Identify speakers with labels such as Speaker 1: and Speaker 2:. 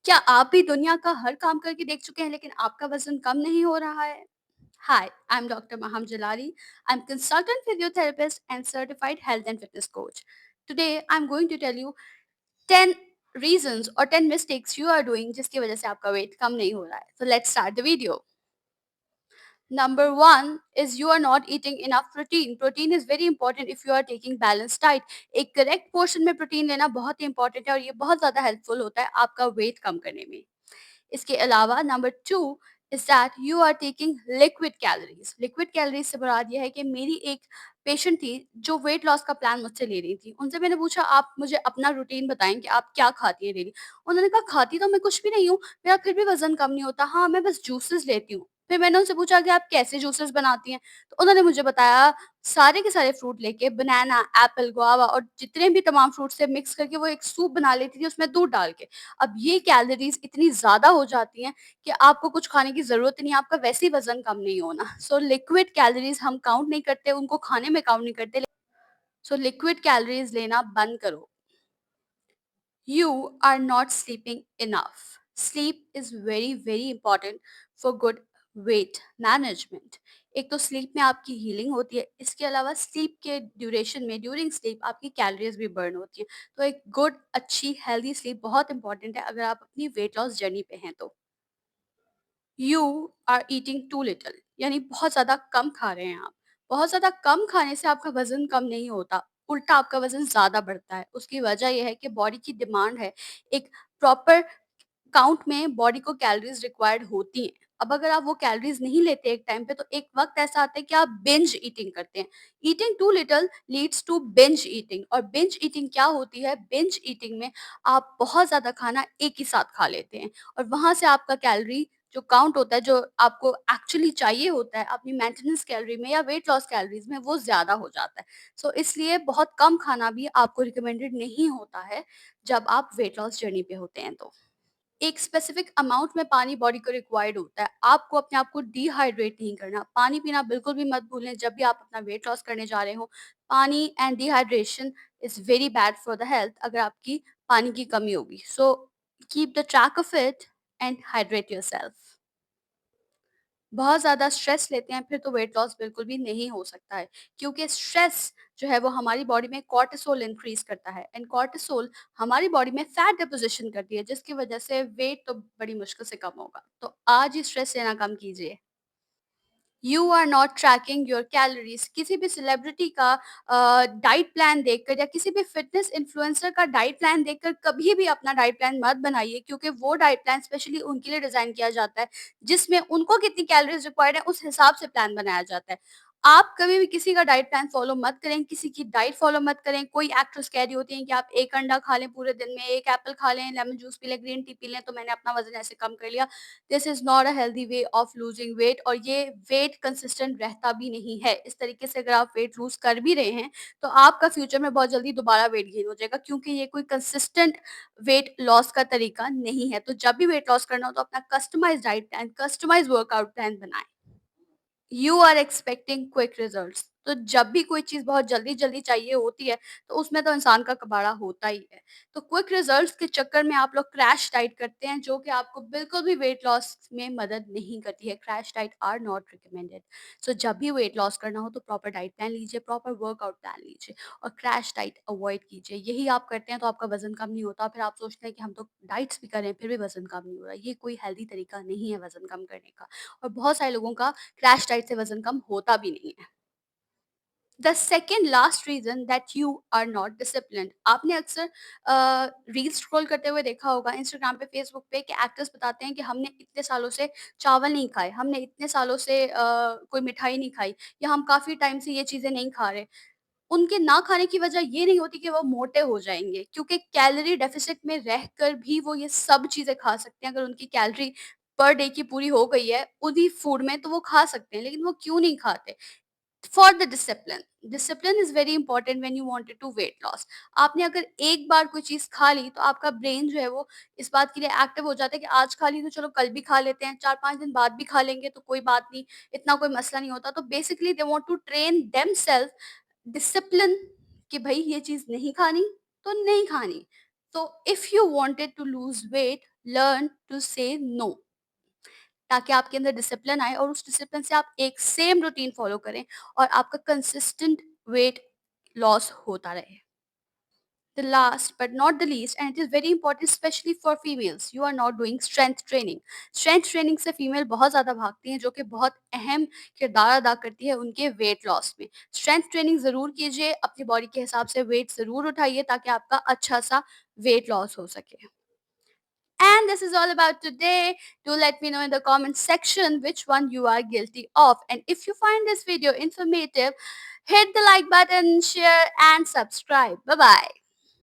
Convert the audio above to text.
Speaker 1: क्या आप भी दुनिया का हर काम करके देख चुके हैं लेकिन आपका वज़न कम नहीं हो रहा है? Hi, I'm Dr. Maham Jalali. I'm consultant physiotherapist and certified health and fitness coach. Today, I'm going to tell you 10 reasons or 10 mistakes you are doing जिसकी वजह से आपका वेट कम नहीं हो रहा है. So let's start the video. Number one is you are not eating enough protein. Protein is very important if you are taking balanced diet. एक correct portion में प्रोटीन लेना बहुत ही इंपॉर्टेंट है और ये बहुत ज़्यादा हेल्पफुल होता है आपका वेट कम करने में. इसके अलावा number 2 is that you are taking liquid calories. Liquid calories से मुराद ये है कि मेरी एक पेशेंट थी जो वेट लॉस का प्लान मुझसे ले रही थी. उनसे मैंने पूछा आप मुझे अपना रूटीन बताएँ कि आप क्या खाती हैं डेली? उन्होंने कहा खाती तो मैं कुछ भी नहीं हूँ, मेरा फिर भी वज़न कम नहीं होता. हाँ, मैं बस जूसेस लेती हूँ. फिर मैंने उनसे पूछा कि आप कैसे जूसेस बनाती हैं? तो उन्होंने मुझे बताया सारे के सारे फ्रूट लेके बनाना, एप्पल, गुआवा और जितने भी तमाम फ्रूट्स थे मिक्स करके वो एक सूप बना लेती थी उसमें दूध डाल के. अब ये कैलोरीज़ इतनी ज़्यादा हो जाती हैं कि आपको कुछ खाने की ज़रूरत ही नहीं है, आपका वैसे ही वज़न कम नहीं होना. सो लिक्विड कैलोरीज़ हम काउंट नहीं करते, उनको खाने में काउंट नहीं करते. सो लिक्विड कैलोरीज़ लेना बंद करो. You are not sleeping enough. Sleep is very very important for good weight management. एक तो स्लीप में आपकी हीलिंग होती है, इसके अलावा स्लीप के ड्यूरेशन में ड्यूरिंग स्लीप आपकी कैलोरीज भी बर्न होती हैं. तो एक गुड अच्छी हेल्दी स्लीप बहुत इंपॉर्टेंट है अगर आप अपनी वेट लॉस जर्नी पे हैं तो. You are eating too little यानी बहुत ज़्यादा कम खा रहे हैं आप. बहुत ज़्यादा कम खाने से आपका वज़न कम नहीं होता, उल्टा आपका वज़न ज़्यादा बढ़ता है. उसकी वजह ये है कि बॉडी की डिमांड है, एक प्रॉपर काउंट में बॉडी को कैलोरीज़ रिक्वायर्ड होती हैं. अब अगर आप वो कैलोरीज़ नहीं लेते एक टाइम पे तो एक वक़्त ऐसा आता है कि आप बिंज ईटिंग करते हैं. Eating too little leads to binge eating और बिंज ईटिंग क्या होती है? बिंज ईटिंग में आप बहुत ज़्यादा खाना एक ही साथ खा लेते हैं और वहाँ से आपका कैलोरी जो काउंट होता है, जो आपको एक्चुअली चाहिए होता है अपनी मेंटेनेंस कैलोरी में या वेट लॉस कैलोरीज़ में वो ज़्यादा हो जाता है. सो इसलिए बहुत कम खाना भी आपको रिकमेंडेड नहीं होता है जब आप वेट लॉस जर्नी पे होते हैं तो. एक स्पेसिफिक अमाउंट में पानी बॉडी को रिक्वायर्ड होता है. आपको अपने आप को डिहाइड्रेट नहीं करना. पानी पीना बिल्कुल भी मत भूलें जब भी आप अपना वेट लॉस करने जा रहे हो. पानी and dehydration is very bad for the health अगर आपकी पानी की कमी होगी. So keep the track of it and hydrate yourself. बहुत ज़्यादा स्ट्रेस लेते हैं फिर तो वेट लॉस बिल्कुल भी नहीं हो सकता है, क्योंकि स्ट्रेस जो है वो हमारी बॉडी में कॉर्टिसोल इंक्रीज करता है एंड कॉर्टिसोल हमारी बॉडी में फैट डिपोजिशन करती है जिसकी वजह से वेट तो बड़ी मुश्किल से कम होगा. तो आज ही स्ट्रेस लेना कम कीजिए. You are not tracking your calories. किसी भी सेलिब्रिटी का डाइट प्लान देखकर या किसी भी फिटनेस इन्फ्लुएंसर का डाइट प्लान देखकर कभी भी अपना डाइट प्लान मत बनाइए, क्योंकि वो डाइट प्लान स्पेशली उनके लिए डिजाइन किया जाता है जिसमें उनको कितनी कैलोरीज रिक्वायर्ड है उस हिसाब से प्लान बनाया जाता है. आप कभी भी किसी का डाइट प्लान फॉलो मत करें, किसी की डाइट फॉलो मत करें. कोई एक्ट्रेस कह रही होती है कि आप एक अंडा खा लें पूरे दिन में, एक एप्पल खा लें, लेमन जूस पी लें, ग्रीन टी पी लें तो मैंने अपना वजन ऐसे कम कर लिया. This is not a healthy way of losing weight और ये वेट कंसिस्टेंट रहता भी नहीं है. इस तरीके से अगर आप वेट लूज़ कर भी रहे हैं, तो आपका फ्यूचर में बहुत जल्दी दोबारा वेट गेन हो जाएगा, क्योंकि ये कोई कंसिस्टेंट वेट लॉस का तरीका नहीं है. तो जब भी वेट लॉस करना हो तो अपना customised diet plan, customised workout plan बनाएँ. You are expecting quick results. तो जब भी कोई चीज़ बहुत जल्दी-जल्दी चाहिए होती है, तो उसमें तो इंसान का कबाड़ा होता ही है. तो क्विक रिजल्ट्स के चक्कर में आप लोग क्रैश डाइट करते हैं, जो कि आपको बिल्कुल भी वेट लॉस में मदद नहीं करती है. Crash diet are not recommended. So जब भी वेट लॉस करना हो, तो प्रॉपर डाइट प्लान लीजिए, प्रॉपर वर्कआउट प्लान लीजिए और क्रैश डाइट अवॉइड कीजिए. यही आप करते हैं, तो आपका वज़न कम नहीं होता. फिर आप सोचते हैं कि हम तो डाइट्स भी कर रहे हैं, फिर भी वज़न कम नहीं हो रहा. ये कोई हेल्दी तरीका नहीं है वज़न कम करने का और बहुत सारे लोगों का क्रैश डाइट से वज़न कम होता भी नहीं है. The second last reason that you are not disciplined. आपने अक्सर रील्स स्क्रॉल करते हुए देखा होगा इंस्टाग्राम पे, फेसबुक पे कि एक्टर्स बताते हैं कि हमने इतने सालों से चावल नहीं खाए, हमने इतने सालों से कोई मिठाई नहीं खाई या हम काफ़ी टाइम से ये चीज़ें नहीं खा रहे. उनके ना खाने की वजह ये नहीं होती कि वो मोटे हो जाएँगे, क्योंकि कैलोरी डेफ़िसिट में रहकर भी वो ये सब चीज़ें खा सकते हैं. अगर उनकी कैलोरी पर डे की पूरी हो गई है उन्हीं फूड में, तो वो खा सकते हैं. लेकिन वो क्यों नहीं खाते? For the discipline. Discipline is very important when you wanted to weight loss. आपने अगर एक बार कोई चीज़ खा ली, तो आपका ब्रेन जो है वो इस बात के लिए एक्टिव हो जाता है कि आज खा ली तो चलो कल भी खा लेते हैं, 4-5 दिन बाद भी खा लेंगे तो कोई बात नहीं, इतना कोई मसला नहीं होता. तो basically they want to train themselves discipline कि भई ये चीज़ नहीं खानी, तो नहीं खानी. तो if you wanted to lose weight, learn to say no, ताकि आपके अंदर डिसिप्लिन आए और उस डिसिप्लिन से आप एक सेम रूटीन फॉलो करें और आपका कंसिस्टेंट वेट लॉस होता रहे। The last but not the least, and it is very important especially for females, you are not doing strength training. Strength training से फीमेल बहुत ज़्यादा भागती हैं, जो कि बहुत अहम किरदार अदा करती है उनके वेट लॉस में। स्ट्रेंथ ट्रेनिंग ज़रूर कीजिए, अपनी बॉडी के हिसाब से वेट ज़रूर उठाइए ताकि आपका अच्छा सा वेट लॉस हो सके। And this is all about today. Do let me know in the comment section which one you are guilty of. And if you find this video informative, hit the like button, share, and subscribe. Bye bye.